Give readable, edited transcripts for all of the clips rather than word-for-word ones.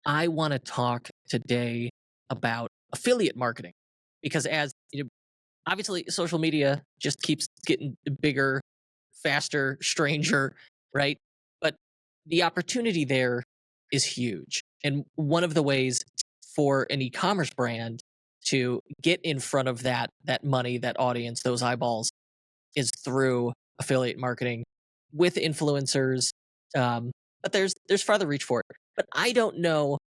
I want to talk today about affiliate marketing because obviously social media just keeps getting bigger, faster, stranger, right? But the opportunity there is huge. And one of the ways for an e-commerce brand to get in front of that money, that audience, those eyeballs is through affiliate marketing with influencers. But there's farther reach for it. But I don't know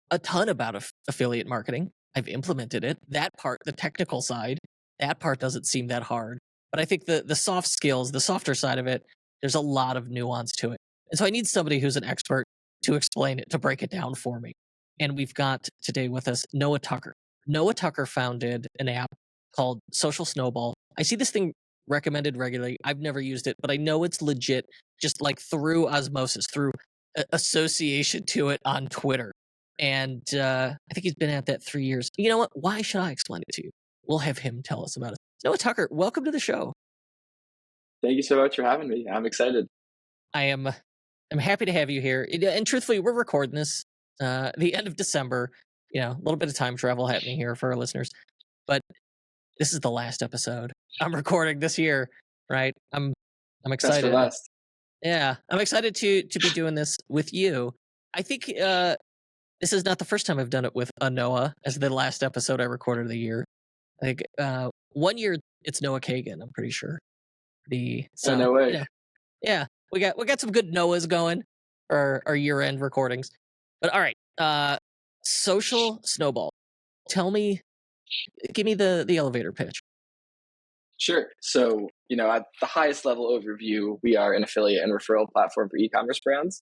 a ton about affiliate marketing. I've implemented it. That part, the technical side, that part doesn't seem that hard. But I think the soft skills, the softer side of it, there's a lot of nuance to it. And so I need somebody who's an expert to explain it, to break it down for me. And we've got today with us Noah Tucker. Noah Tucker founded an app called Social Snowball. I see this thing recommended regularly. I've never used it, but I know it's legit, just like through osmosis, through association to it on Twitter. And I think he's been at that 3 years. You know what? Why should I explain it to you? We'll have him tell us about it. Noah Tucker, welcome to the show. Thank you so much for having me. I'm excited. I'm happy to have you here. And truthfully, we're recording this the end of December. You know, a little bit of time travel happening here for our listeners. But this is the last episode I'm recording this year, right? I'm excited. Best for last. Yeah, I'm excited to be doing this with you. I think this is not the first time I've done it with a Noah, as the last episode I recorded of the year. I think 1 year it's Noah Kagan, I'm pretty sure. No way. Yeah, we got some good Noahs going for our year-end recordings. But all right, Social Snowball. Give me the elevator pitch. Sure. So, at the highest level overview, we are an affiliate and referral platform for e-commerce brands.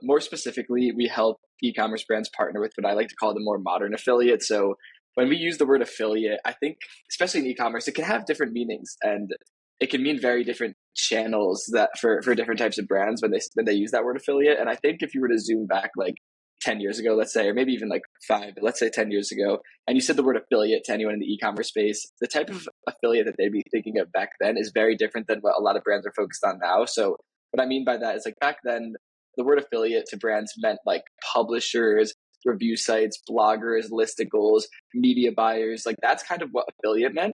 More specifically, we help e-commerce brands partner with what I like to call the more modern affiliate. So when we use the word affiliate, I think, especially in e-commerce, it can have different meanings, and it can mean very different channels that for different types of brands when they use that word affiliate. And I think if you were to zoom back like 10 years ago, let's say, or maybe even like 5, but let's say 10 years ago, and you said the word affiliate to anyone in the e-commerce space, the type of affiliate that they'd be thinking of back then is very different than what a lot of brands are focused on now. So what I mean by that is, like, back then, the word affiliate to brands meant like publishers, review sites, bloggers, listicles, media buyers. Like, that's kind of what affiliate meant.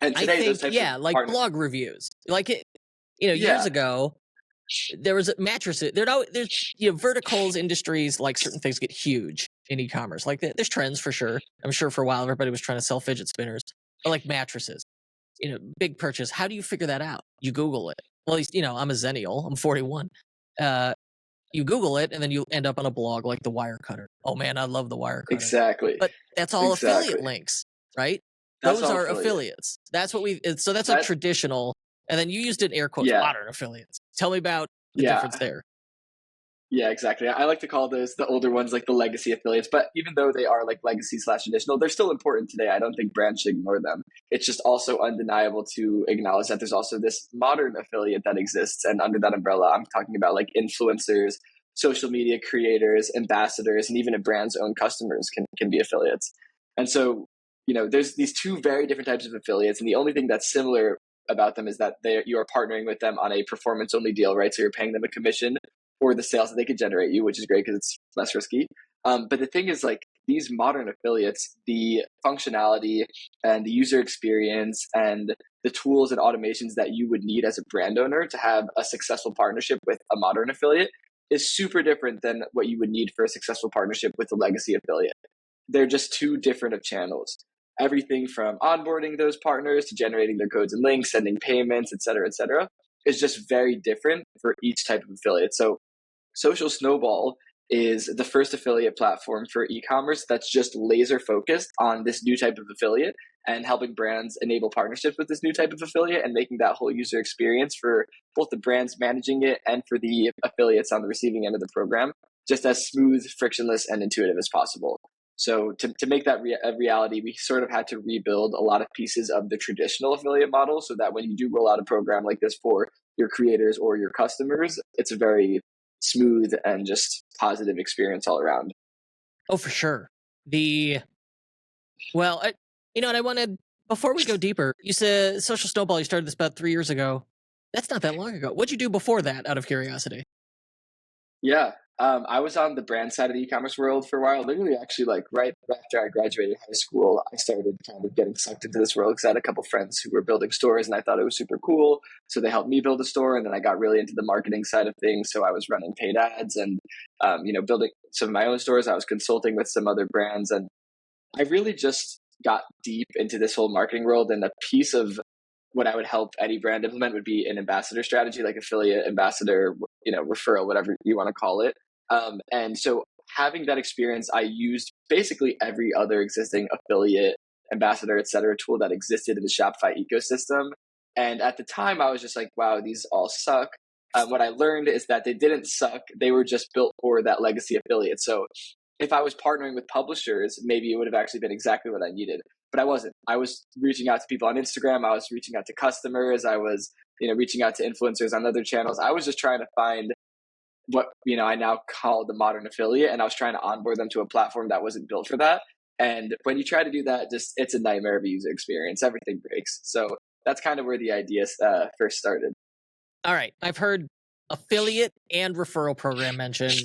And today, those types of like blog reviews, like it, years ago, there was mattresses. There's verticals, industries, like certain things get huge in e-commerce. Like there's trends for sure. I'm sure for a while everybody was trying to sell fidget spinners, but like mattresses, big purchase. How do you figure that out? You Google it. Well, at least, I'm a Zennial. I'm 41. You Google it, and then you end up on a blog like the Wirecutter. Oh man, I love the Wirecutter. Exactly. But that's all affiliate links, right? Those are affiliates. That's what so that's like traditional. And then you used it in air quotes, modern affiliates. Tell me about the difference there. Yeah, exactly. I like to call those the older ones, like the legacy affiliates. But even though they are like legacy / traditional, they're still important today. I don't think brands should ignore them. It's just also undeniable to acknowledge that there's also this modern affiliate that exists. And under that umbrella, I'm talking about like influencers, social media creators, ambassadors, and even a brand's own customers can be affiliates. And so, there's these two very different types of affiliates. And the only thing that's similar about them is that you are partnering with them on a performance only deal, right? So you're paying them a commission for the sales that they could generate you, which is great because it's less risky. But the thing is, like, these modern affiliates, the functionality and the user experience and the tools and automations that you would need as a brand owner to have a successful partnership with a modern affiliate is super different than what you would need for a successful partnership with a legacy affiliate. They're just two different of channels. Everything from onboarding those partners to generating their codes and links, sending payments, et cetera, is just very different for each type of affiliate. So Social Snowball is the first affiliate platform for e-commerce that's just laser focused on this new type of affiliate and helping brands enable partnerships with this new type of affiliate and making that whole user experience for both the brands managing it and for the affiliates on the receiving end of the program just as smooth, frictionless, and intuitive as possible. So to make that a reality, we sort of had to rebuild a lot of pieces of the traditional affiliate model so that when you do roll out a program like this for your creators or your customers, it's a very smooth and just positive experience all around. Oh, for sure. And I wanted, before we go deeper, you said Social Snowball, you started this about 3 years ago. That's not that long ago. What'd you do before that, out of curiosity? Yeah. I was on the brand side of the e-commerce world for a while. Literally, actually, like right after I graduated high school, I started kind of getting sucked into this world because I had a couple friends who were building stores, and I thought it was super cool. So they helped me build a store, and then I got really into the marketing side of things. So I was running paid ads and building some of my own stores. I was consulting with some other brands, and I really just got deep into this whole marketing world. And a piece of what I would help any brand implement would be an ambassador strategy, like affiliate, ambassador, referral, whatever you want to call it. And so having that experience, I used basically every other existing affiliate, ambassador, et cetera, tool that existed in the Shopify ecosystem. And at the time, I was just like, wow, these all suck. What I learned is that they didn't suck. They were just built for that legacy affiliate. So if I was partnering with publishers, maybe it would have actually been exactly what I needed. But I wasn't. I was reaching out to people on Instagram. I was reaching out to customers. I was, reaching out to influencers on other channels. I was just trying to find what, I now call the modern affiliate. And I was trying to onboard them to a platform that wasn't built for that. And when you try to do that, it's a nightmare of a user experience. Everything breaks. So that's kind of where the idea first started. All right. I've heard affiliate and referral program mentioned.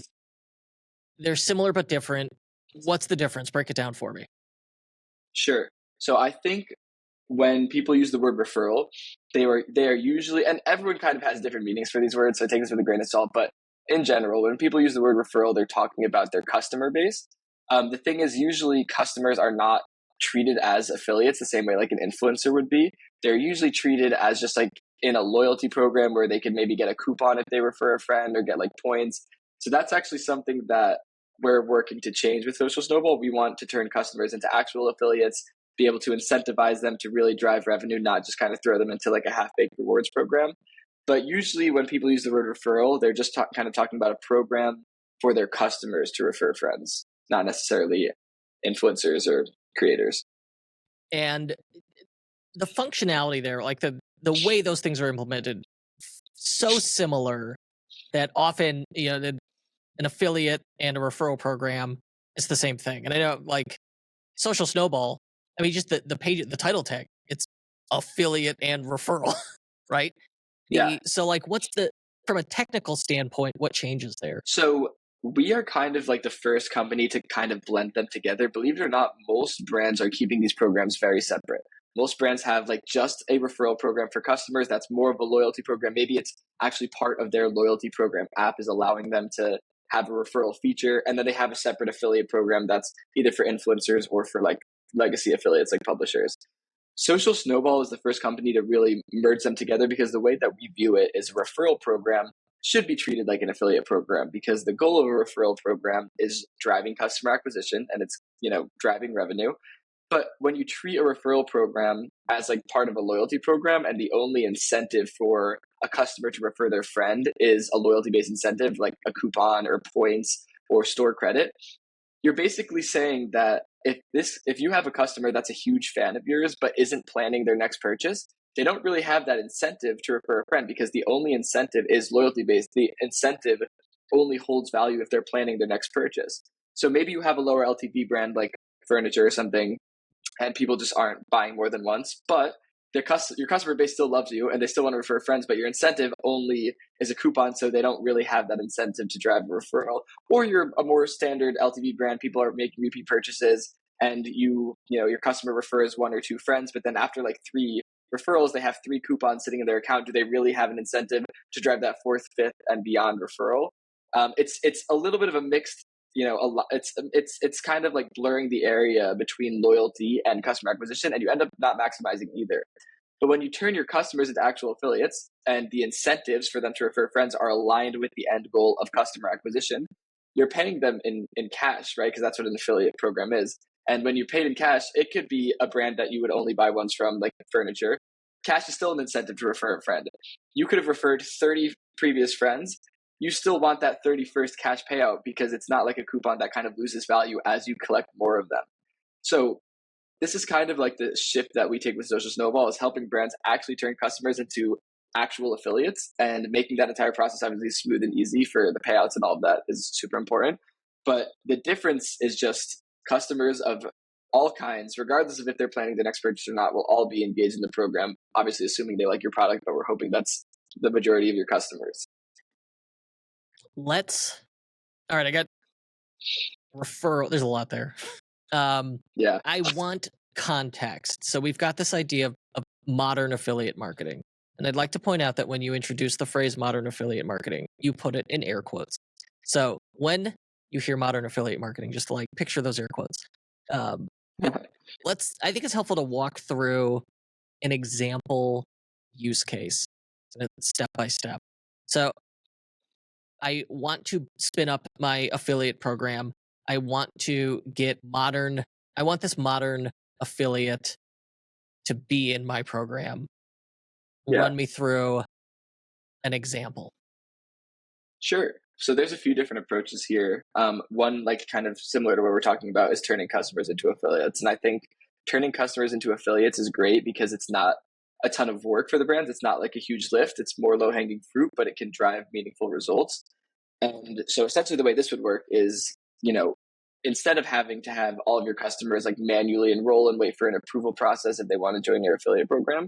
They're similar but different. What's the difference? Break it down for me. Sure. So I think when people use the word referral, they are usually, and everyone kind of has different meanings for these words, so take this with a grain of salt. But in general, when people use the word referral, they're talking about their customer base. The thing is, usually customers are not treated as affiliates the same way like an influencer would be. They're usually treated as just like in a loyalty program where they could maybe get a coupon if they refer a friend or get like points. So that's actually something that we're working to change with Social Snowball. We want to turn customers into actual affiliates, be able to incentivize them to really drive revenue, not just kind of throw them into like a half-baked rewards program. But usually when people use the word referral, they're just kind of talking about a program for their customers to refer friends, not necessarily influencers or creators. And the functionality there, like the way those things are implemented, so similar that often, an affiliate and a referral program is the same thing. And I know, like Social Snowball, I mean, just the page, the title tag, it's affiliate and referral, right? Yeah. So like, from a technical standpoint, what changes there? So we are kind of like the first company to kind of blend them together. Believe it or not, most brands are keeping these programs very separate. Most brands have like just a referral program for customers. That's more of a loyalty program. Maybe it's actually part of their loyalty program app is allowing them to have a referral feature. And then they have a separate affiliate program that's either for influencers or for like legacy affiliates like publishers. Social Snowball is the first company to really merge them together because the way that we view it is a referral program should be treated like an affiliate program because the goal of a referral program is driving customer acquisition and it's, driving revenue. But when you treat a referral program as like part of a loyalty program and the only incentive for a customer to refer their friend is a loyalty-based incentive like a coupon or points or store credit, you're basically saying that if you have a customer that's a huge fan of yours but isn't planning their next purchase, they don't really have that incentive to refer a friend because the only incentive is loyalty based. The incentive only holds value if they're planning their next purchase. So maybe you have a lower LTV brand like furniture or something and people just aren't buying more than once, but your customer base still loves you and they still want to refer friends, but your incentive only is a coupon, so they don't really have that incentive to drive a referral. Or you're a more standard LTV brand, people are making repeat purchases and your customer refers one or two friends, but then after like 3 referrals, they have 3 coupons sitting in their account. Do they really have an incentive to drive that 4th, 5th, and beyond referral? It's a little bit of a mixed, it's kind of like blurring the area between loyalty and customer acquisition, and you end up not maximizing either. But when you turn your customers into actual affiliates and the incentives for them to refer friends are aligned with the end goal of customer acquisition, you're paying them in cash, right? Because that's what an affiliate program is. And when you're paid in cash, it could be a brand that you would only buy once from, like furniture. Cash is still an incentive to refer a friend. You could have referred 30 previous friends. You still want that 31st cash payout because it's not like a coupon that kind of loses value as you collect more of them. So this is kind of like the shift that we take with Social Snowball is helping brands actually turn customers into actual affiliates and making that entire process obviously smooth and easy for the payouts and all of that is super important. But the difference is just customers of all kinds, regardless of if they're planning the next purchase or not, will all be engaged in the program, obviously assuming they like your product, but we're hoping that's the majority of your customers. Let's All right, I got referral. There's a lot there. Yeah. I want context. So we've got this idea of modern affiliate marketing. And I'd like to point out that when you introduce the phrase modern affiliate marketing, you put it in air quotes. So when you hear modern affiliate marketing, just like picture those air quotes. Um, I think it's helpful to walk through an example use case step by step. So I want to spin up my affiliate program. I want to get modern. I want this modern affiliate to be in my program. Yeah. Run me through an example. Sure. So there's a few different approaches here. One, like kind of similar to what we're talking about, is turning customers into affiliates. And I think turning customers into affiliates is great because it's not a ton of work for the brands. It's not like a huge lift. It's more low hanging fruit, but it can drive meaningful results. And so essentially the way this would work is, instead of having to have all of your customers like manually enroll and wait for an approval process if they want to join your affiliate program,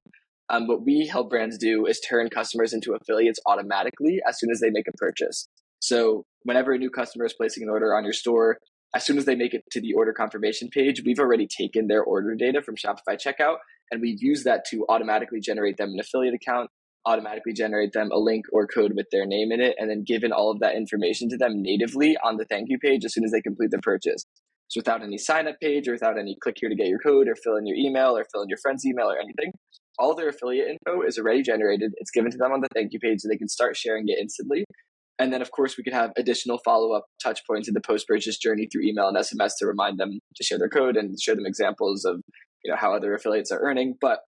what we help brands do is turn customers into affiliates automatically as soon as they make a purchase. So whenever a new customer is placing an order on your store, as soon as they make it to the order confirmation page, we've already taken their order data from Shopify checkout, and we've used that to automatically generate them an affiliate account, automatically generate them a link or code with their name in it, and then given all of that information to them natively on the thank you page as soon as they complete the purchase. So without any sign up page or without any click here to get your code or fill in your email or fill in your friend's email or anything, all their affiliate info is already generated. It's given to them on the thank you page so they can start sharing it instantly. And then, of course, we could have additional follow-up touch points in the post-purchase journey through email and SMS to remind them to share their code and show them examples of how other affiliates are earning. But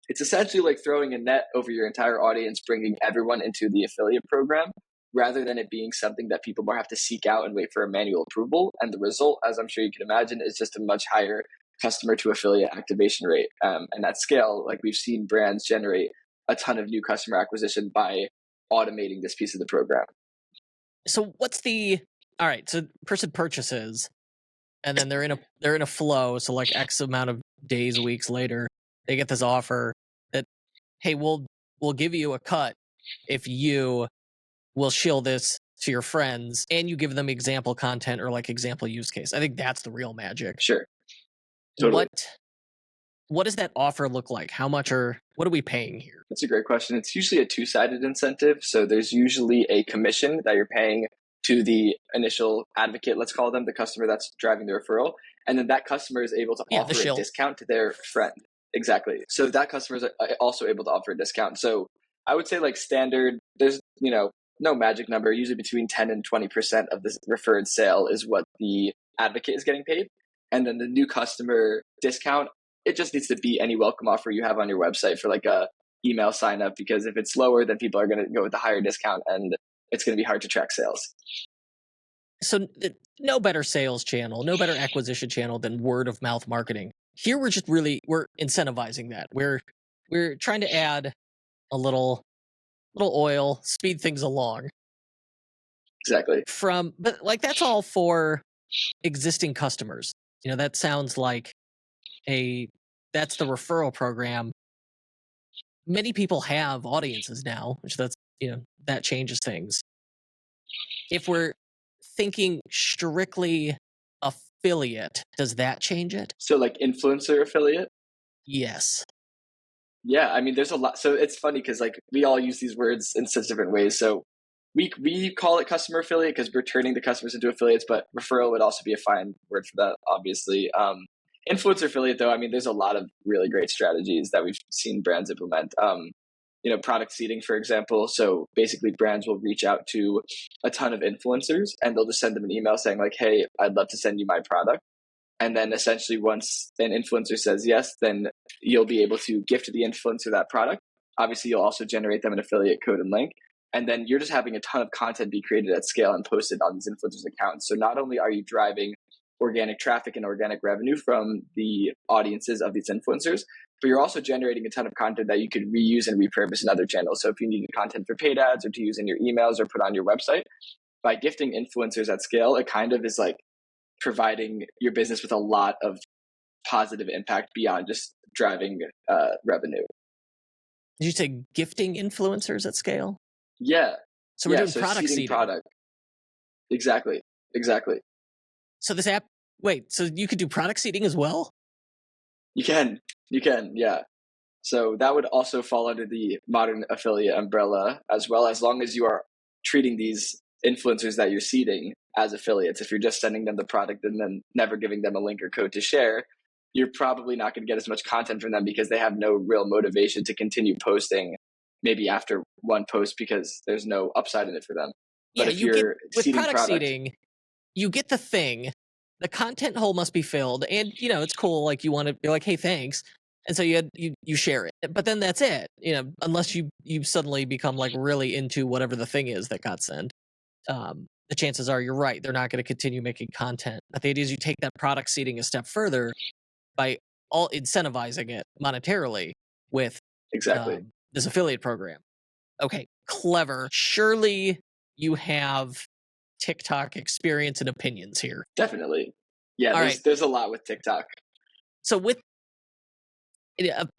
it's essentially like throwing a net over your entire audience, bringing everyone into the affiliate program, rather than it being something that people more have to seek out and wait for a manual approval. And the result, as I'm sure you can imagine, is just a much higher customer to affiliate activation rate. And at scale, like we've seen brands generate a ton of new customer acquisition by automating this piece of the program. So all right, so person purchases and then they're in a flow, so like X amount of days, weeks later, they get this offer that, hey, we'll give you a cut if you will shill this to your friends and you give them example content or like example use case. I think that's the real magic. Sure. Totally. What does that offer look like? What are we paying here? That's a great question. It's usually a two-sided incentive. So there's usually a commission that you're paying to the initial advocate, let's call them, the customer that's driving the referral. And then that customer is able to offer a discount to their friend. Exactly. So that customer is also able to offer a discount. So I would say like standard, there's, no magic number, usually between 10 and 20% of this referred sale is what the advocate is getting paid. And then the new customer discount, it just needs to beat any welcome offer you have on your website for like a email sign up, because if it's lower, then people are going to go with the higher discount and it's going to be hard to track sales. So no better sales channel, no better acquisition channel than word of mouth marketing. Here we're incentivizing that. We're trying to add a little oil, speed things along. Exactly. But like that's all for existing customers. That sounds like that's the referral program. Many people have audiences now, which that changes things. If we're thinking strictly affiliate, does that change it? So like influencer affiliate? Yes. Yeah, I mean, there's a lot. So it's funny because like we all use these words in such different ways. So we call it customer affiliate because we're turning the customers into affiliates, but referral would also be a fine word for that, obviously. Influencer affiliate, though, I mean, there's a lot of really great strategies that we've seen brands implement. Product seeding, for example. So basically brands will reach out to a ton of influencers and they'll just send them an email saying like, hey, I'd love to send you my product. And then essentially once an influencer says yes, then you'll be able to gift the influencer that product. Obviously, you'll also generate them an affiliate code and link. And then you're just having a ton of content be created at scale and posted on these influencers' accounts. So not only are you driving organic traffic and organic revenue from the audiences of these influencers, but you're also generating a ton of content that you could reuse and repurpose in other channels. So if you needed content for paid ads or to use in your emails or put on your website, by gifting influencers at scale, it kind of is like providing your business with a lot of positive impact beyond just driving revenue. Did you say gifting influencers at scale? Yeah. So we're doing product seeding. Exactly. exactly. So this app, wait, so you could do product seeding as well? You can, yeah. So that would also fall under the modern affiliate umbrella as long as you are treating these influencers that you're seeding as affiliates. If you're just sending them the product and then never giving them a link or code to share, you're probably not going to get as much content from them because they have no real motivation to continue posting maybe after one post because there's no upside in it for them. But Yeah, if you get, you're with seeding product product, seeding, you get the thing, the content hole must be filled, and it's cool, like you want to be like, hey, thanks. And so you share it. But then that's it. Unless you suddenly become like really into whatever the thing is that got sent. The chances are you're right. They're not going to continue making content. But the idea is you take that product seeding a step further by all incentivizing it monetarily with exactly. this affiliate program. Okay, clever. Surely you have TikTok experience and opinions here. Definitely. Yeah, All right. there's a lot with TikTok. So with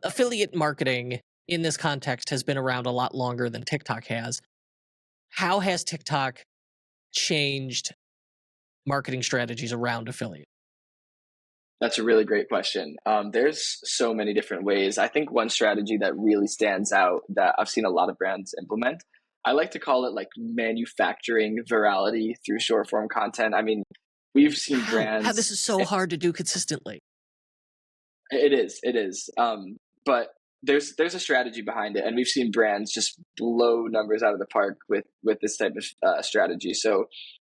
affiliate marketing in this context has been around a lot longer than TikTok has. How has TikTok changed marketing strategies around affiliate? That's a really great question. There's so many different ways. I think one strategy that really stands out that I've seen a lot of brands implement, I like to call it like manufacturing virality through short form content. I mean, we've seen How brands. this is so hard to do consistently. It is. But there's a strategy behind it, and we've seen brands just blow numbers out of the park with this type of strategy. So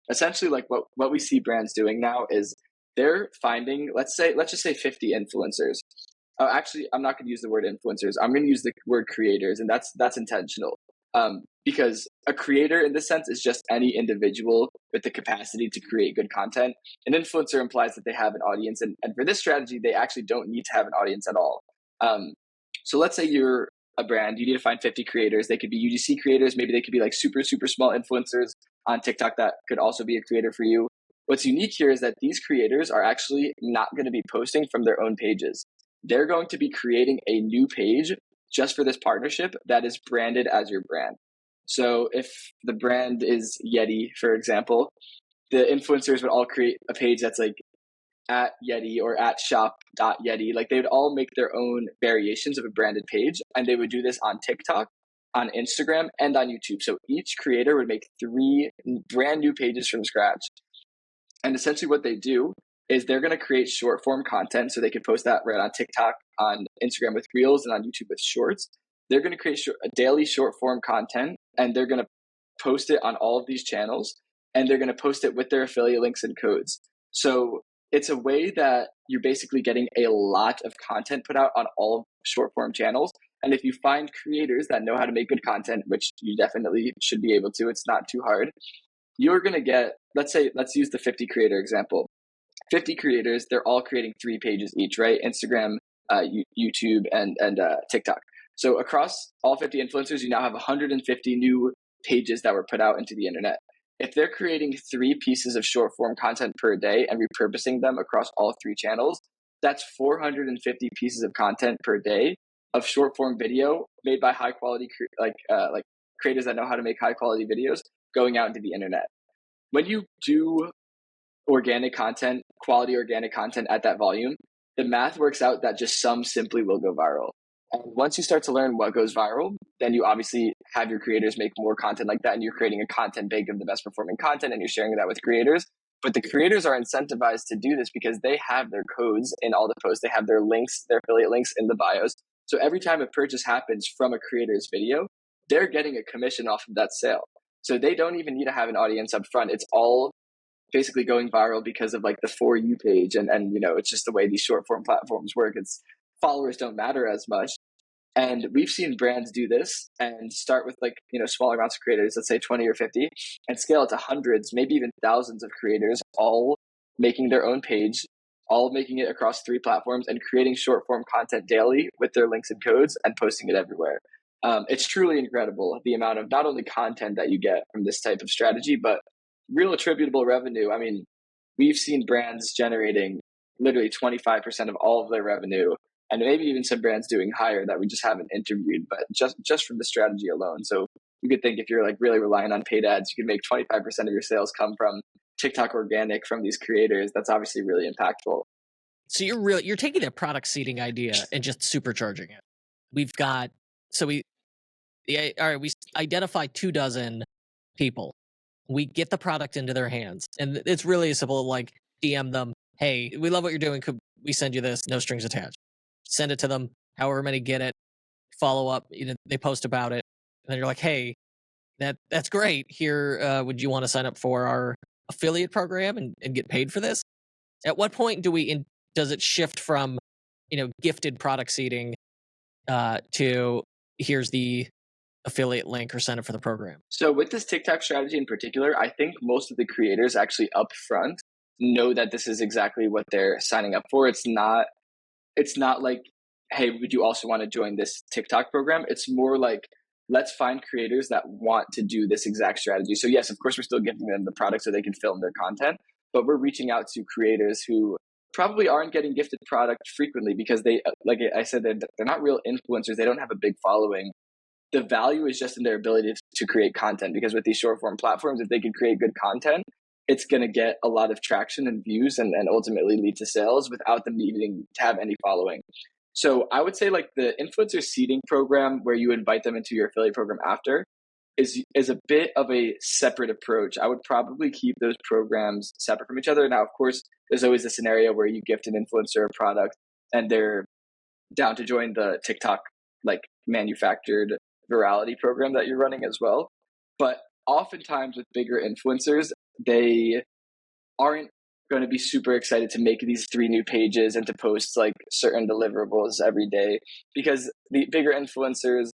essentially, like what we see brands doing now is they're finding, let's just say 50 influencers. Actually, I'm not going to use the word influencers. I'm going to use the word creators, and that's intentional. Because a creator in this sense is just any individual with the capacity to create good content. An influencer implies that they have an audience, and for this strategy, they actually don't need to have an audience at all. So let's say you're a brand, you need to find 50 creators. They could be UGC creators, maybe they could be like super, super small influencers on TikTok that could also be a creator for you. What's unique here is that these creators are actually not going to be posting from their own pages. They're going to be creating a new page just for this partnership that is branded as your brand. So if the brand is Yeti, for example, the influencers would all create a page that's like at Yeti or at shop.yeti. Like they would all make their own variations of a branded page, and they would do this on TikTok, on Instagram, and on YouTube. So each creator would make 3 brand new pages from scratch. And essentially what they do is they're going to create short form content so they can post that right on TikTok, on Instagram with Reels, and on YouTube with Shorts. They're going to create a daily short form content, and they're going to post it on all of these channels, and they're going to post it with their affiliate links and codes. So it's a way that you're basically getting a lot of content put out on all short form channels. And if you find creators that know how to make good content, which you definitely should be able to, it's not too hard, you're going to get, let's use the 50 creator example. 50 creators, they're all creating 3 pages each, right? Instagram, YouTube, and TikTok. So across all 50 influencers, you now have 150 new pages that were put out into the internet. If they're creating 3 pieces of short form content per day and repurposing them across all 3 channels, that's 450 pieces of content per day of short form video made by high quality creators that know how to make high quality videos going out into the internet. When you do organic content, quality organic content at that volume, the math works out that just some simply will go viral. And once you start to learn what goes viral, then you obviously have your creators make more content like that, and you're creating a content bank of the best performing content, and you're sharing that with creators. But the creators are incentivized to do this because they have their codes in all the posts. They have their links, their affiliate links in the bios. So every time a purchase happens from a creator's video, they're getting a commission off of that sale. So they don't even need to have an audience up front. It's all basically going viral because of like the For You page. And it's just the way these short form platforms work. It's followers don't matter as much. And we've seen brands do this and start with smaller amounts of creators, let's say 20 or 50, and scale it to hundreds, maybe even thousands of creators, all making their own page, all making it across 3 platforms and creating short form content daily with their links and codes and posting it everywhere. It's truly incredible the amount of not only content that you get from this type of strategy, but real attributable revenue. I mean, we've seen brands generating literally 25% of all of their revenue, and maybe even some brands doing higher that we just haven't interviewed, but just from the strategy alone. So you could think if you're like really relying on paid ads, you could make 25% of your sales come from TikTok organic from these creators, that's obviously really impactful. So you're taking that product seeding idea and just supercharging it. We've got so we yeah, all right, we identify 24 people. We get the product into their hands, and it's really simple. Like DM them, hey, we love what you're doing. Could we send you this? No strings attached. Send it to them. However many get it. Follow up. They post about it, and then you're like, hey, that's great. Here, would you want to sign up for our affiliate program and get paid for this? At what point does it shift from gifted product seeding to here's the affiliate link or sign up for the program? So with this TikTok strategy in particular, I think most of the creators actually upfront know that this is exactly what they're signing up for. It's not like, hey, would you also want to join this TikTok program? It's more like, let's find creators that want to do this exact strategy. So yes, of course, we're still giving them the product so they can film their content, but we're reaching out to creators who probably aren't getting gifted product frequently because they, like I said, they're not real influencers. They don't have a big following. The value is just in their ability to create content, because with these short form platforms, if they can create good content, it's going to get a lot of traction and views and ultimately lead to sales without them needing to have any following. So I would say like the influencer seeding program where you invite them into your affiliate program after is a bit of a separate approach. I would probably keep those programs separate from each other. Now, of course, there's always a scenario where you gift an influencer a product and they're down to join the TikTok like manufactured virality program that you're running as well. But oftentimes with bigger influencers, they aren't going to be super excited to make these 3 new pages and to post like certain deliverables every day, because the bigger influencers,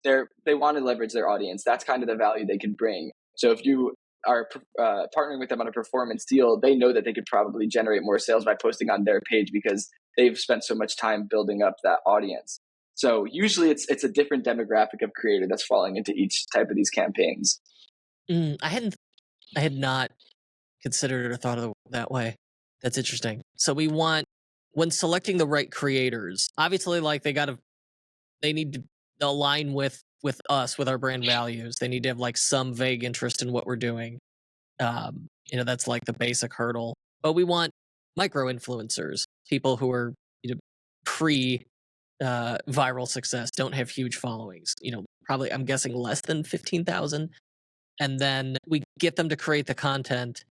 they want to leverage their audience. That's kind of the value they can bring. So if you are partnering with them on a performance deal, they know that they could probably generate more sales by posting on their page because they've spent so much time building up that audience. So usually it's a different demographic of creator that's falling into each type of these campaigns. I had not considered it or thought of it that way. That's interesting. So when selecting the right creators, obviously, like they need to align with us, with our brand values. They need to have like some vague interest in what we're doing. That's like the basic hurdle. But we want micro influencers, people who are pre viral success, don't have huge followings. Probably I'm guessing less than 15,000, and then we get them to create the content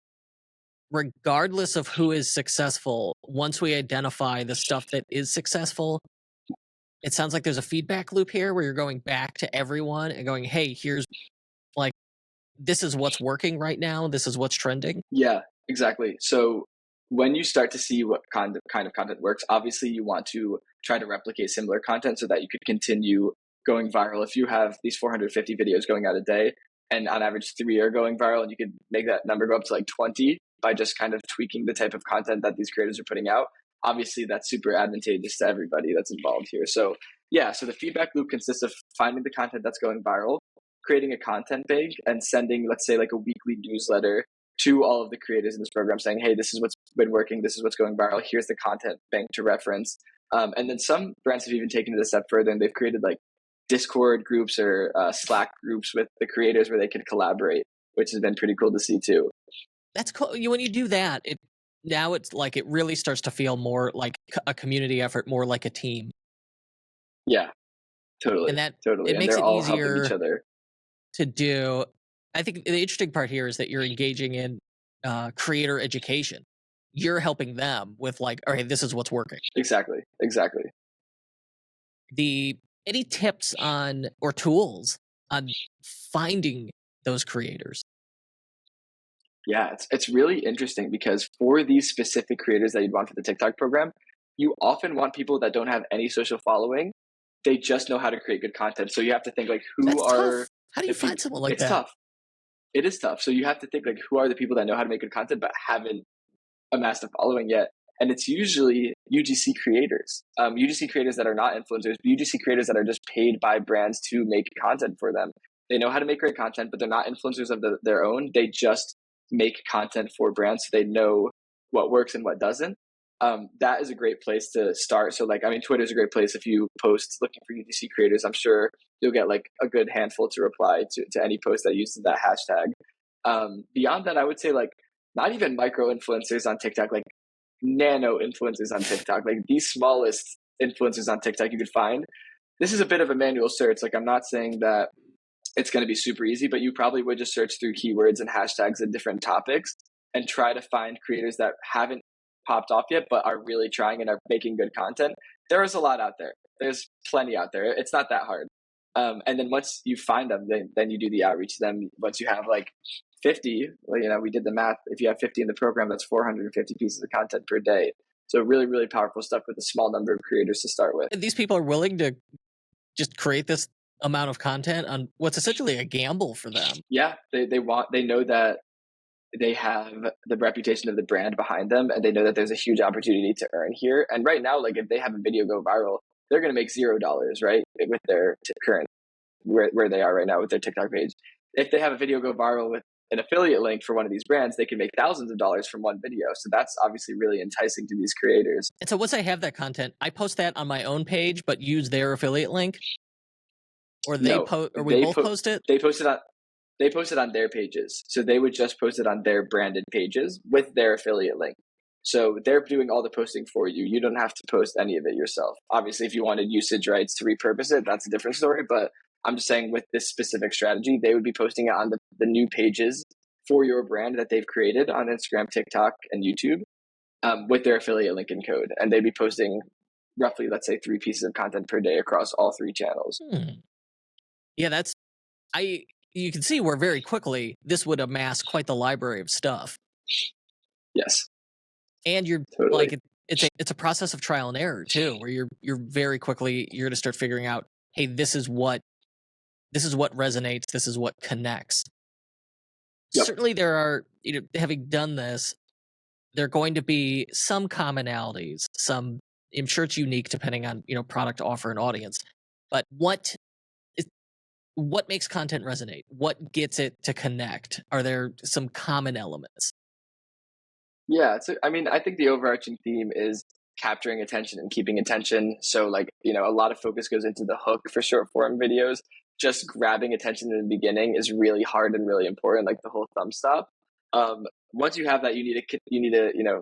regardless of who is successful. Once we identify the stuff that is successful, it sounds like there's a feedback loop here where you're going back to everyone and going, hey, here's like, this is what's working right now. This is what's trending. Yeah, exactly. So when you start to see what kind of content works, obviously you want to try to replicate similar content so that you could continue going viral. If you have these 450 videos going out a day and on average 3 are going viral, and you could make that number go up to like 20 by just kind of tweaking the type of content that these creators are putting out, obviously that's super advantageous to everybody that's involved here. So yeah, so the feedback loop consists of finding the content that's going viral, creating a content bank, and sending, let's say, like a weekly newsletter to all of the creators in this program saying, hey, this is what's been working, this is what's going viral, here's the content bank to reference. And then some brands have even taken it a step further, and they've created like Discord groups or Slack groups with the creators where they can collaborate, which has been pretty cool to see too. That's cool. When you do that, now it's like it really starts to feel more like a community effort, more like a team. Yeah, totally. And that totally. it And makes they're it all helping each easier other. to do. I think the interesting part here is that you're engaging in creator education. You're helping them with like, all right, this is what's working. Exactly. Any tips on or tools on finding those creators? Yeah, it's really interesting because for these specific creators that you'd want for the TikTok program, you often want people that don't have any social following. They just know how to create good content. So you have to think like, who That's are tough. How do you find someone like it's that? tough. It is tough. So you have to think like, who are the people that know how to make good content but haven't amassed a following yet? And it's usually UGC creators, UGC creators that are not influencers, but UGC creators that are just paid by brands to make content for them. They know how to make great content, but they're not influencers of their own. They just make content for brands, so they know what works and what doesn't. That is a great place to start. So like, I mean, Twitter is a great place. If you post looking for UGC creators, I'm sure you'll get like a good handful to reply to any post that uses that hashtag. Beyond that, I would say like not even micro influencers on TikTok, like nano influencers on TikTok, like the smallest influencers on TikTok you could find. This is a bit of a manual search. Like, I'm not saying that it's going to be super easy, but you probably would just search through keywords and hashtags and different topics and try to find creators that haven't popped off yet, but are really trying and are making good content. There is a lot out there. There's plenty out there. It's not that hard. And then once you find them, then you do the outreach to them. Once you have like 50, well, we did the math. If you have 50 in the program, that's 450 pieces of content per day. So really, really powerful stuff with a small number of creators to start with. And these people are willing to just create this amount of content on what's essentially a gamble for them. Yeah, they know that they have the reputation of the brand behind them, and they know that there's a huge opportunity to earn here. And right now, like if they have a video go viral, they're going to make $0, right? With their current, where they are right now with their TikTok page. If they have a video go viral with an affiliate link for one of these brands, they can make thousands of dollars from one video. So that's obviously really enticing to these creators. And so once I have that content, I post that on my own page, but use their affiliate link? Or they both post it? They post it on their pages. So they would just post it on their branded pages with their affiliate link. So they're doing all the posting for you. You don't have to post any of it yourself. Obviously, if you wanted usage rights to repurpose it, that's a different story. But I'm just saying with this specific strategy, they would be posting it on the new pages for your brand that they've created on Instagram, TikTok, and YouTube with their affiliate link and code. And they'd be posting roughly, let's say, 3 pieces of content per day across all 3 channels. Yeah, you can see where very quickly this would amass quite the library of stuff. Yes. And you're totally. like it's a process of trial and error too, where you're very quickly you're going to start figuring out, hey, this is what resonates, this is what connects. Yep. Certainly there are, having done this, there are going to be some commonalities, I'm sure it's unique depending on, product offer and audience. But what makes content resonate? What gets it to connect? Are there some common elements? Yeah, I think the overarching theme is capturing attention and keeping attention. So like, a lot of focus goes into the hook for short form videos. Just grabbing attention in the beginning is really hard and really important, like the whole thumb stop. Once you have that, you need to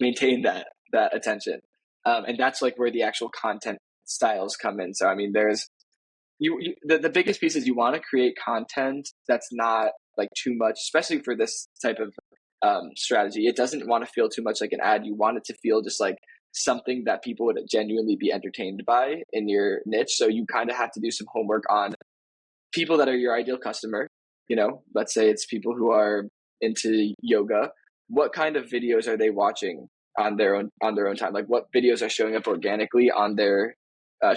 maintain that attention. And that's like where the actual content styles come in. So, there's the biggest piece is you want to create content that's not like too much, especially for this type of strategy. It doesn't want to feel too much like an ad. You want it to feel just like something that people would genuinely be entertained by in your niche. So you kind of have to do some homework on people that are your ideal customer. Let's say it's people who are into yoga. What kind of videos are they watching on their own time? Like what videos are showing up organically on their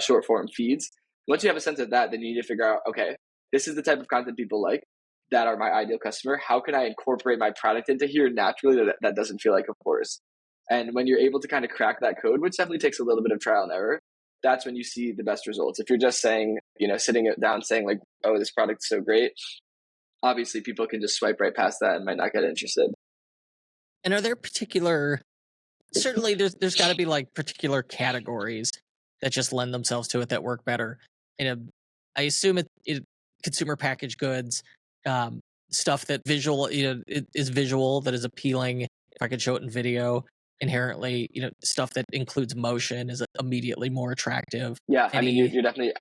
short form feeds? Once you have a sense of that, then you need to figure out, okay, this is the type of content people like that are my ideal customer. How can I incorporate my product into here naturally that doesn't feel like a force? And when you're able to kind of crack that code, which definitely takes a little bit of trial and error, that's when you see the best results. If you're just saying, sitting it down saying like, oh, this product's so great, obviously people can just swipe right past that and might not get interested. And are there certainly there's got to be like particular categories that just lend themselves to it that work better. I assume it consumer packaged goods, stuff that it is visual, that is appealing. If I could show it in video, inherently, stuff that includes motion is immediately more attractive. Yeah, you're definitely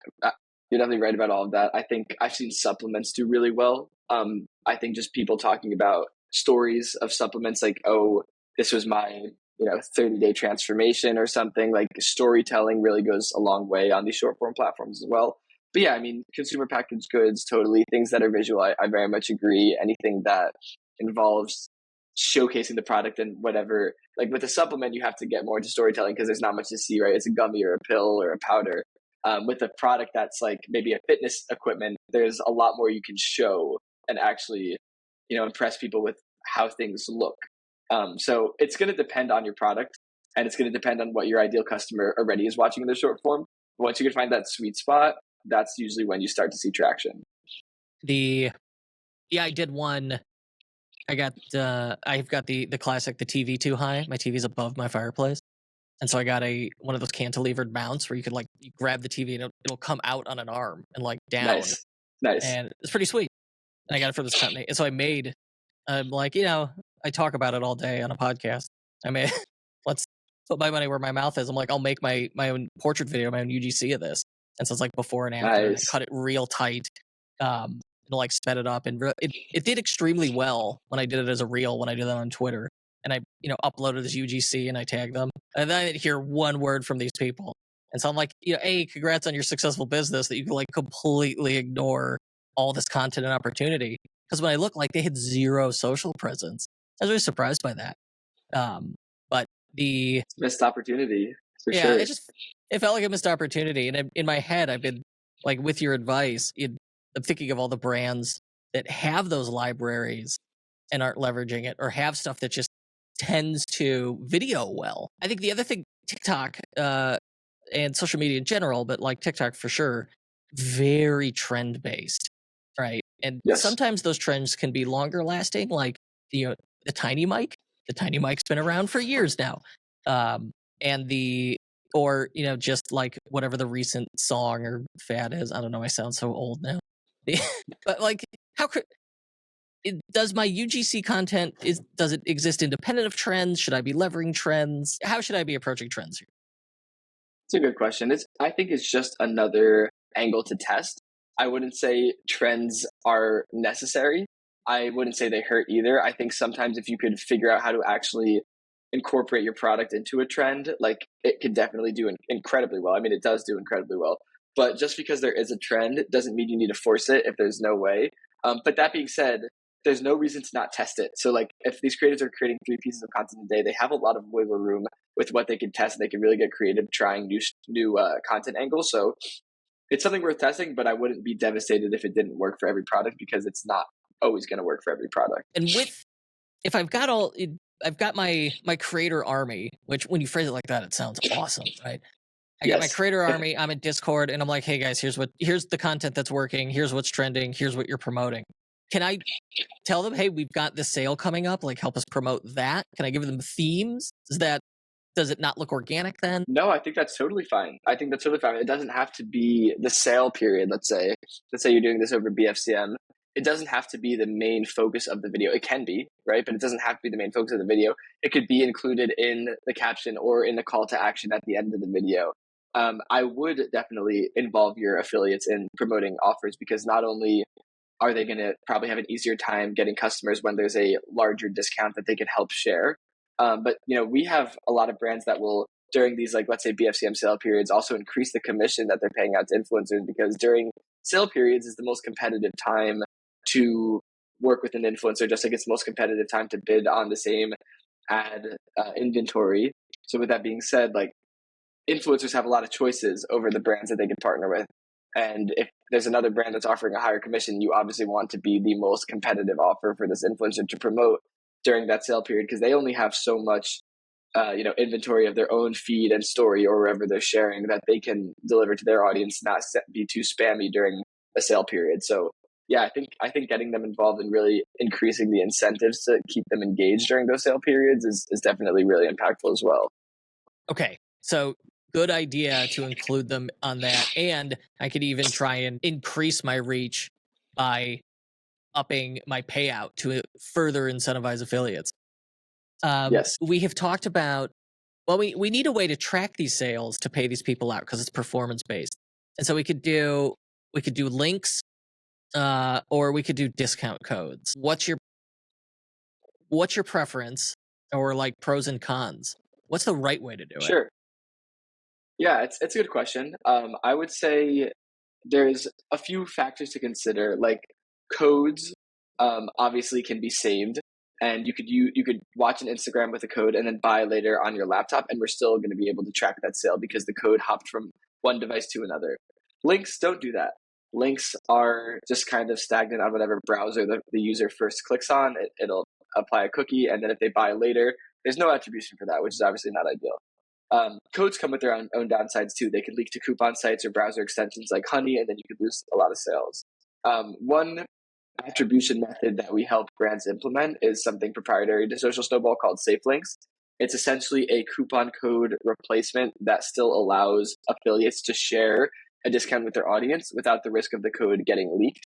right about all of that. I think I've seen supplements do really well. I think just people talking about stories of supplements, like, oh, this was my 30-day transformation or something. Like storytelling really goes a long way on these short form platforms as well. But yeah, consumer packaged goods, totally. Things that are visual, I very much agree. Anything that involves showcasing the product and whatever. Like with a supplement, you have to get more into storytelling because there's not much to see, right? It's a gummy or a pill or a powder. With a product that's like maybe a fitness equipment, there's a lot more you can show and actually, impress people with how things look. So it's going to depend on your product, and it's going to depend on what your ideal customer already is watching in their short form. Once you can find that sweet spot, that's usually when you start to see traction. I did one. I've got the classic, the TV too high. My TV's above my fireplace. And so I got one of those cantilevered mounts where you could like you grab the TV and it'll come out on an arm and like down. Nice. And it's pretty sweet. And I got it for this company. And so I made, like, I I talk about it all day on a podcast. I mean, let's put my money where my mouth is. I'm like, I'll make my own portrait video, my own UGC of this. And so it's like before and after, and I Nice. cut it real tight. And like sped it up, and it did extremely well when I did it as a reel, when I did that on Twitter. And I, uploaded this UGC and I tagged them. And then I didn't hear one word from these people. And so I'm like, A, congrats on your successful business that you can like completely ignore all this content and opportunity. Because when I look, like they had zero social presence. I was really surprised by that. But the Missed opportunity for yeah, sure. it felt like a missed opportunity. And in my head, I've been like, with your advice, I'm thinking of all the brands that have those libraries and aren't leveraging it, or have stuff that just tends to video well. I think the other thing, TikTok and social media in general, but like TikTok for sure, very trend based, right? And Yes. sometimes those trends can be longer lasting, like the tiny mic. The tiny mic's been around for years now, and or just like whatever the recent song or fad is. I don't know. I sound so old now, but like how could does my UGC content does it exist independent of trends? Should I be leveraging trends? How should I be approaching trends here? It's a good question. I think it's just another angle to test. I wouldn't say trends are necessary. I wouldn't say they hurt either. I think sometimes if you could figure out how to actually incorporate your product into a trend, like it could definitely do incredibly well. I mean, it does do incredibly well. But just because there is a trend doesn't mean you need to force it if there's no way. But that being said, there's no reason to not test it. So like if these creators are creating 3 pieces of content a day, they have a lot of wiggle room with what they can test. They can really get creative trying new content angles. So it's something worth testing, but I wouldn't be devastated if it didn't work for every product, because it's not always going to work for every product. And if I've got my creator army, which when you phrase it like that, it sounds awesome, right? I got my creator army. I'm in Discord, and I'm like, hey guys, here's the content that's working. Here's what's trending. Here's what you're promoting. Can I tell them, hey, we've got this sale coming up, like help us promote that? Can I give them themes? Does it not look organic then? No, I think that's totally fine. It doesn't have to be the sale period. Let's say you're doing this over BFCM. It doesn't have to be the main focus of the video. It can be, right? But it doesn't have to be the main focus of the video. It could be included in the caption or in the call to action at the end of the video. I would definitely involve your affiliates in promoting offers, because not only are they going to probably have an easier time getting customers when there's a larger discount that they can help share, but we have a lot of brands that will, during these, like, let's say BFCM sale periods, also increase the commission that they're paying out to influencers, because during sale periods is the most competitive time to work with an influencer, just like it's the most competitive time to bid on the same ad inventory. So with that being said, like, influencers have a lot of choices over the brands that they can partner with. And if there's another brand that's offering a higher commission, you obviously want to be the most competitive offer for this influencer to promote during that sale period, because they only have so much inventory of their own feed and story or wherever they're sharing that they can deliver to their audience, not be too spammy during a sale period. So yeah, I think getting them involved and really increasing the incentives to keep them engaged during those sale periods is definitely really impactful as well. Okay, so good idea to include them on that. And I could even try and increase my reach by upping my payout to further incentivize affiliates. Yes. We have talked about, well, we need a way to track these sales to pay these people out, because it's performance based. And so we could do links, or we could do discount codes. What's your preference, or like pros and cons? What's the right way to do it? Sure. Yeah, it's a good question. I would say there's a few factors to consider. Like, codes obviously can be saved, and you could watch an Instagram with a code and then buy later on your laptop, and we're still going to be able to track that sale because the code hopped from one device to another. Links don't do that. Links are just kind of stagnant on whatever browser the user first clicks on. It'll apply a cookie, and then if they buy later, there's no attribution for that, which is obviously not ideal. Codes come with their own downsides too. They can leak to coupon sites or browser extensions like Honey, and then you could lose a lot of sales. One attribution method that we help brands implement is something proprietary to Social Snowball called Safe Links. It's essentially a coupon code replacement that still allows affiliates to share a discount with their audience without the risk of the code getting leaked.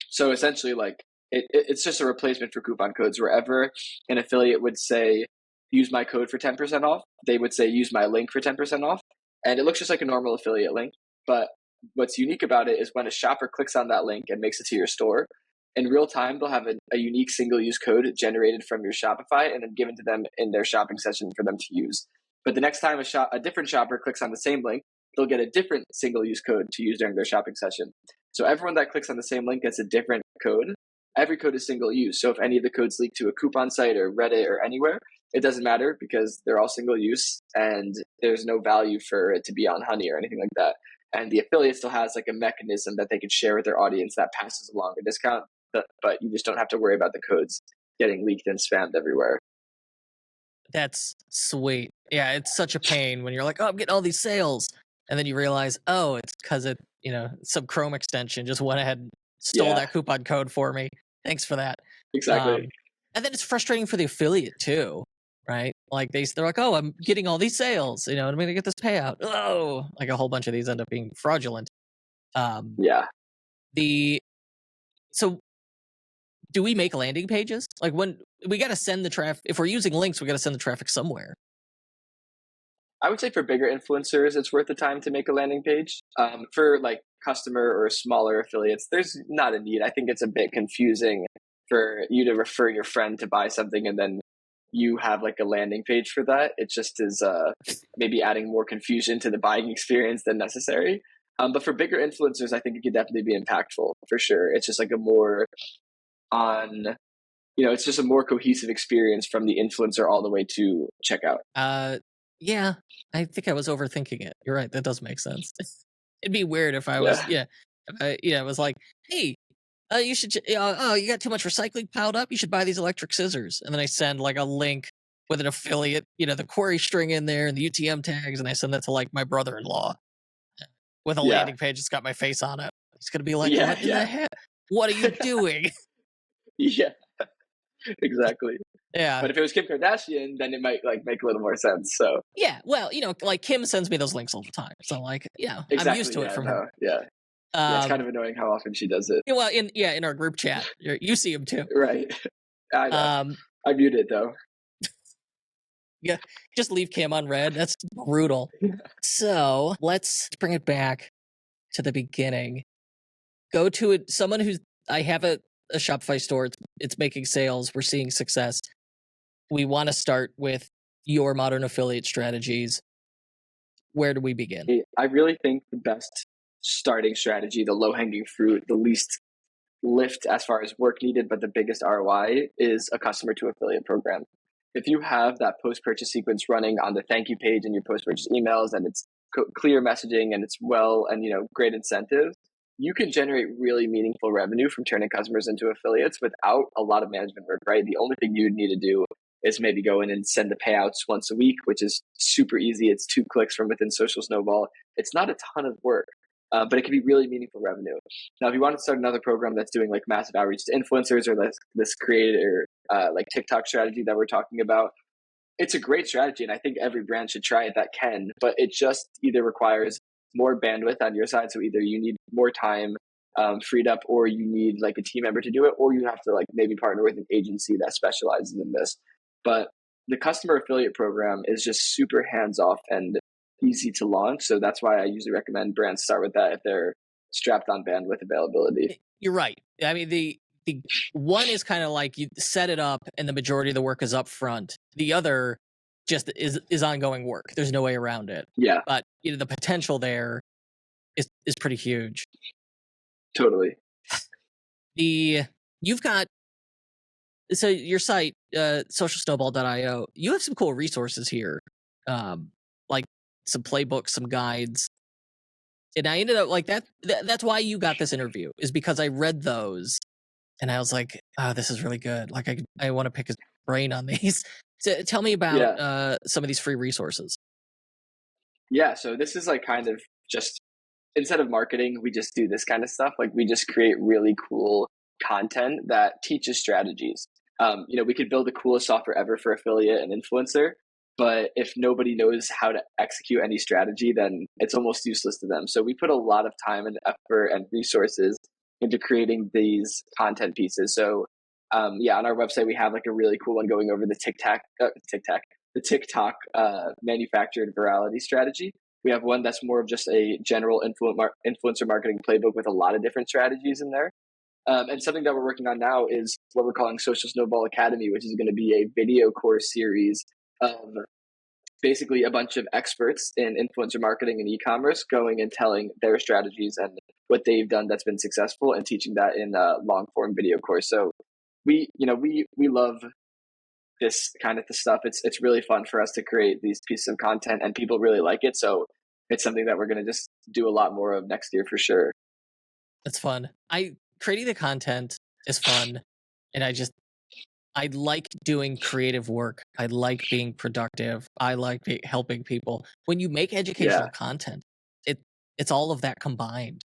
So essentially, like, it's just a replacement for coupon codes. Wherever an affiliate would say, use my code for 10% off, they would say, use my link for 10% off. And it looks just like a normal affiliate link. But what's unique about it is when a shopper clicks on that link and makes it to your store, in real time, they'll have a unique single-use code generated from your Shopify and then given to them in their shopping session for them to use. But the next time a different shopper clicks on the same link, they'll get a different single-use code to use during their shopping session. So everyone that clicks on the same link gets a different code. Every code is single-use. So if any of the codes leak to a coupon site or Reddit or anywhere, it doesn't matter because they're all single-use and there's no value for it to be on Honey or anything like that. And the affiliate still has like a mechanism that they can share with their audience that passes along a discount, but you just don't have to worry about the codes getting leaked and spammed everywhere. That's sweet. Yeah, it's such a pain when you're like, oh, I'm getting all these sales. And then you realize, oh, it's because some Chrome extension just went ahead and stole that coupon code for me. Thanks for that. Exactly. And then it's frustrating for the affiliate too, right? Like they're like, oh, I'm getting all these sales, I'm going to get this payout. Oh, like a whole bunch of these end up being fraudulent. So do we make landing pages? Like when we got to send the traffic, if we're using links, we got to send the traffic somewhere. I would say for bigger influencers, it's worth the time to make a landing page. For like customer or smaller affiliates, there's not a need. I think it's a bit confusing for you to refer your friend to buy something and then you have like a landing page for that. It just is maybe adding more confusion to the buying experience than necessary. But for bigger influencers, I think it could definitely be impactful for sure. It's just like it's just a more cohesive experience from the influencer all the way to checkout. Yeah, I think I was overthinking it. You're right. That does make sense. It'd be weird if I was, it was like, hey, you should, you got too much recycling piled up. You should buy these electric scissors. And then I send like a link with an affiliate, the query string in there and the UTM tags. And I send that to like my brother-in-law with a landing page. It's got my face on it. He's going to be like, what in the heck? What are you doing? Yeah, exactly. Yeah. But if it was Kim Kardashian, then it might like make a little more sense. So yeah, well, like Kim sends me those links all the time. So like, exactly, I'm used to it from her. Yeah. It's kind of annoying how often she does it. Well, in our group chat, you see him too. Right. I know. I muted it though. Yeah, just leave Kim on red. That's brutal. So let's bring it back to the beginning. Go to someone who's. I have a Shopify store. It's making sales. We're seeing success. We want to start with your modern affiliate strategies. Where do we begin? I really think the best starting strategy, the low-hanging fruit, the least lift as far as work needed, but the biggest ROI is a customer to affiliate program. If you have that post-purchase sequence running on the thank you page in your post-purchase emails and it's clear messaging and it's great incentives, you can generate really meaningful revenue from turning customers into affiliates without a lot of management work, right? The only thing you need to do is maybe go in and send the payouts once a week, which is super easy. It's 2 clicks from within Social Snowball. It's not a ton of work, but it can be really meaningful revenue. Now, if you want to start another program that's doing like massive outreach to influencers or this creator like TikTok strategy that we're talking about, it's a great strategy. And I think every brand should try it that can, but it just either requires more bandwidth on your side. So either you need more time freed up, or you need like a team member to do it, or you have to like maybe partner with an agency that specializes in this. But the customer affiliate program is just super hands-off and easy to launch. So that's why I usually recommend brands start with that if they're strapped on bandwidth availability. You're right. I mean, the one is kind of like you set it up and the majority of the work is up front. The other just is ongoing work. There's no way around it. Yeah. But the potential there is pretty huge. Totally. You've got your site, socialsnowball.io, you have some cool resources here. Like some playbooks, some guides. And I ended up like that's why you got this interview, is because I read those and I was like, oh, this is really good. Like I want to pick his brain on these. So tell me about some of these free resources. Yeah, so this is like kind of just, instead of marketing, we just do this kind of stuff. Like we just create really cool content that teaches strategies. We could build the coolest software ever for affiliate and influencer, but if nobody knows how to execute any strategy, then it's almost useless to them. So we put a lot of time and effort and resources into creating these content pieces. So on our website we have like a really cool one going over the TikTok manufactured virality strategy. We have one that's more of just a general influencer marketing playbook with a lot of different strategies in there. And something that we're working on now is what we're calling Social Snowball Academy, which is going to be a video course series of basically a bunch of experts in influencer marketing and e-commerce going and telling their strategies and what they've done that's been successful, and teaching that in a long form video course. So we love this kind of stuff. It's really fun for us to create these pieces of content, and people really like it. So it's something that we're going to just do a lot more of next year for sure. That's fun. Creating the content is fun, and I like doing creative work. I like being productive. I like helping people. When you make educational content, it's all of that combined.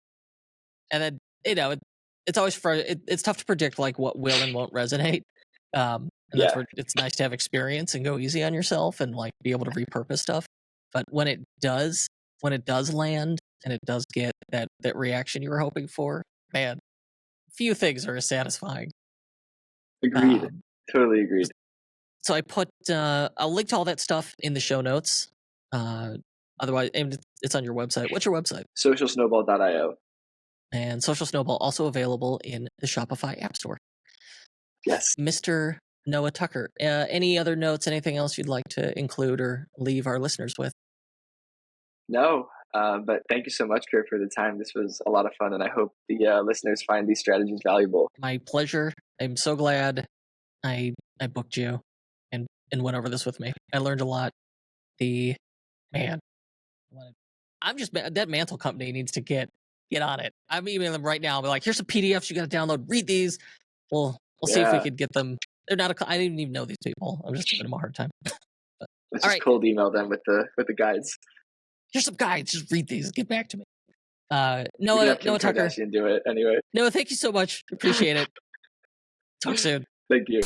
And then it's always it's tough to predict like what will and won't resonate. And that's where it's nice to have experience and go easy on yourself and like be able to repurpose stuff. But when it does land and it does get that reaction you were hoping for, man, few things are as satisfying. Agreed. Totally agreed. So I put I'll link to all that stuff in the show notes. Otherwise, it's on your website. What's your website? Socialsnowball.io. And Social Snowball also available in the Shopify App Store. Yes. Mr. Noah Tucker, any other notes, anything else you'd like to include or leave our listeners with? No, but thank you so much, Kurt, for the time. This was a lot of fun, and I hope the listeners find these strategies valuable. My pleasure. I'm so glad I booked you and went over this with me. I learned a lot. That mantle company needs to get on it. I'm emailing them right now. I'll be like, here's some PDFs you got to download. Read these. We'll see if we could get them. They're not. I didn't even know these people. I'm just giving them a hard time. Let's just cold email them with the guides. Here's some guides. Just read these. Get back to me. Noah Tucker. Do it anyway. Noah, thank you so much. Appreciate it. Talk soon. Thank you.